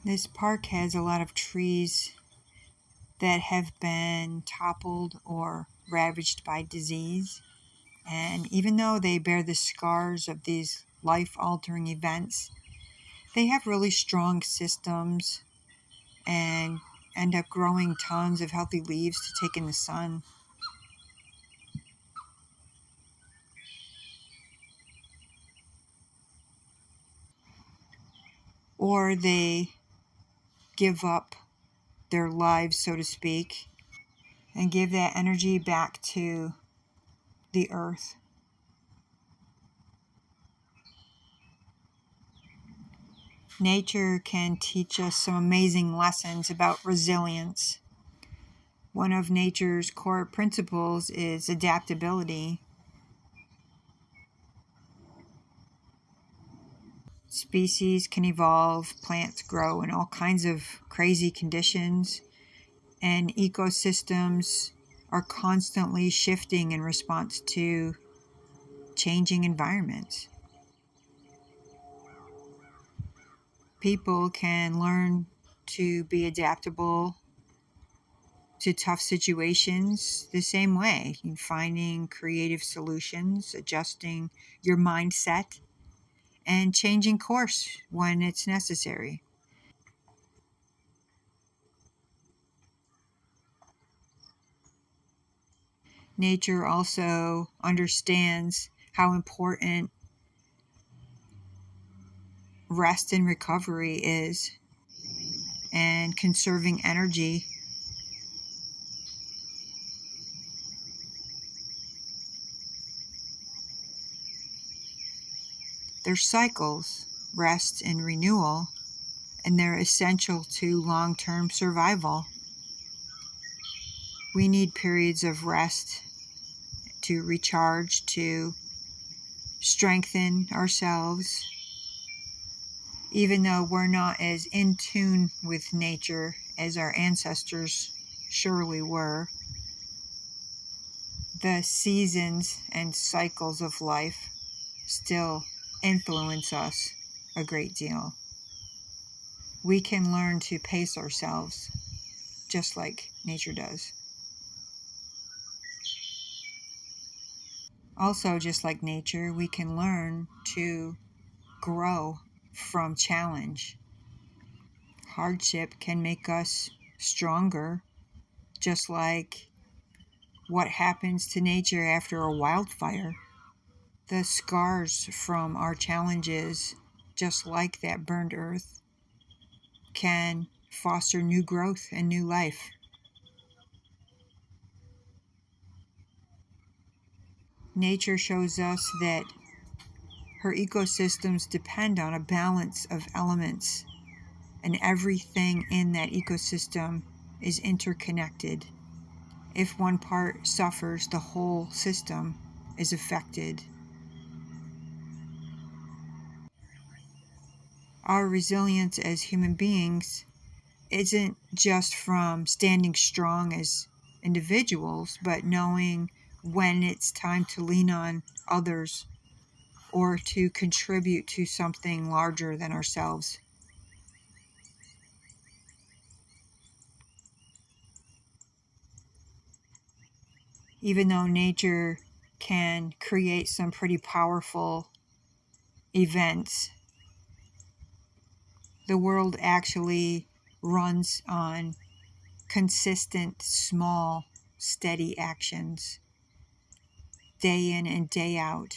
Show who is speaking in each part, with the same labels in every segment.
Speaker 1: This park has a lot of trees that have been toppled or ravaged by disease. And even though they bear the scars of these life-altering events, they have really strong systems and end up growing tons of healthy leaves to take in the sun. Or they give up their lives, so to speak, and give that energy back to the earth. Nature can teach us some amazing lessons about resilience. One of nature's core principles is adaptability. Species can evolve, plants grow in all kinds of crazy conditions, and ecosystems are constantly shifting in response to changing environments. People can learn to be adaptable to tough situations the same way, finding creative solutions, adjusting your mindset, and changing course when it's necessary. Nature also understands how important rest and recovery is, and conserving energy. There's cycles, rest and renewal, and they're essential to long-term survival. We need periods of rest to recharge, to strengthen ourselves. Even though we're not as in tune with nature as our ancestors surely were, the seasons and cycles of life still influence us a great deal. We can learn to pace ourselves just like nature does. Also, just like nature, we can learn to grow from challenge. Hardship can make us stronger, just like what happens to nature after a wildfire. The scars from our challenges, just like that burned earth, can foster new growth and new life. Nature shows us that her ecosystems depend on a balance of elements, and everything in that ecosystem is interconnected. If one part suffers, the whole system is affected. Our resilience as human beings isn't just from standing strong as individuals, but knowing when it's time to lean on others or to contribute to something larger than ourselves. Even though nature can create some pretty powerful events, the world actually runs on consistent, small, steady actions, day in and day out,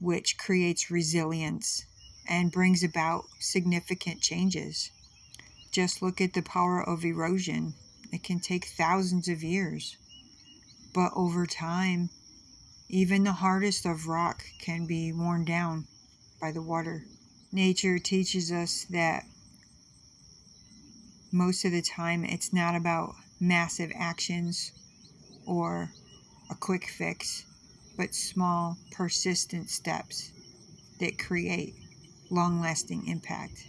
Speaker 1: which creates resilience and brings about significant changes. Just look at the power of erosion. It can take thousands of years, but over time, even the hardest of rock can be worn down by the water. Nature teaches us that most of the time it's not about massive actions or a quick fix, but small, persistent steps that create long-lasting impact.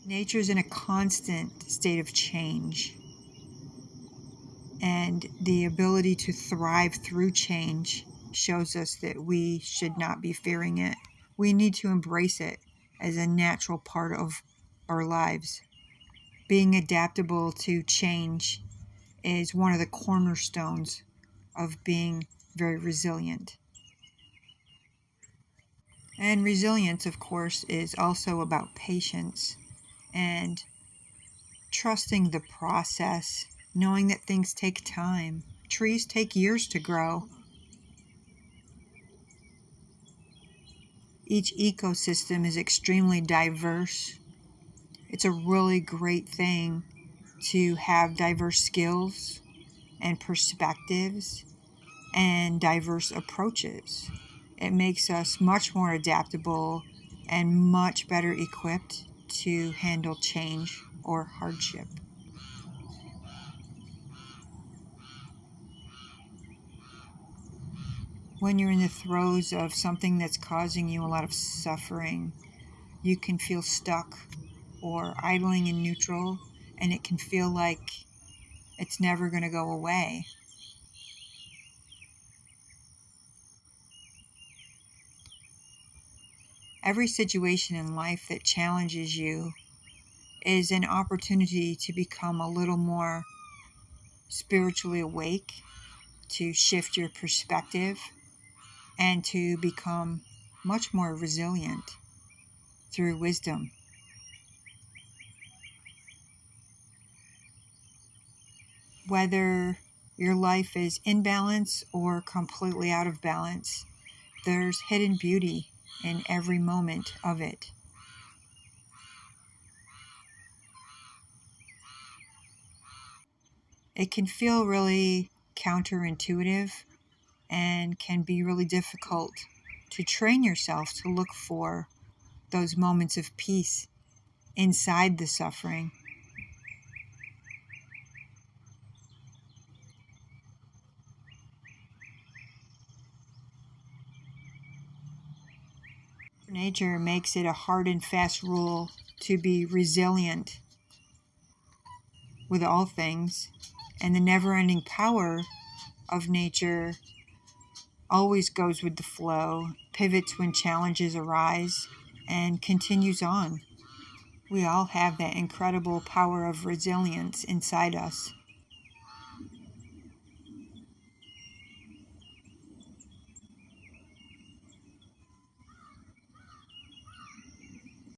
Speaker 1: Nature's in a constant state of change, and the ability to thrive through change shows us that we should not be fearing it we need to embrace it as a natural part of our lives. Being adaptable to change is one of the cornerstones of being very resilient. And resilience, of course, is also about patience and trusting the process, knowing that things take time. Trees take years to grow. Each ecosystem is extremely diverse. It's a really great thing to have diverse skills and perspectives and diverse approaches. It makes us much more adaptable and much better equipped to handle change or hardship. When you're in the throes of something that's causing you a lot of suffering, you can feel stuck or idling in neutral, and it can feel like it's never going to go away. Every situation in life that challenges you is an opportunity to become a little more spiritually awake, to shift your perspective, and to become much more resilient through wisdom. Whether your life is in balance or completely out of balance, there's hidden beauty in every moment of it. It can feel really counterintuitive and can be really difficult to train yourself to look for those moments of peace inside the suffering. Nature makes it a hard and fast rule to be resilient with all things, and the never-ending power of nature always goes with the flow, pivots when challenges arise, and continues on. We all have that incredible power of resilience inside us.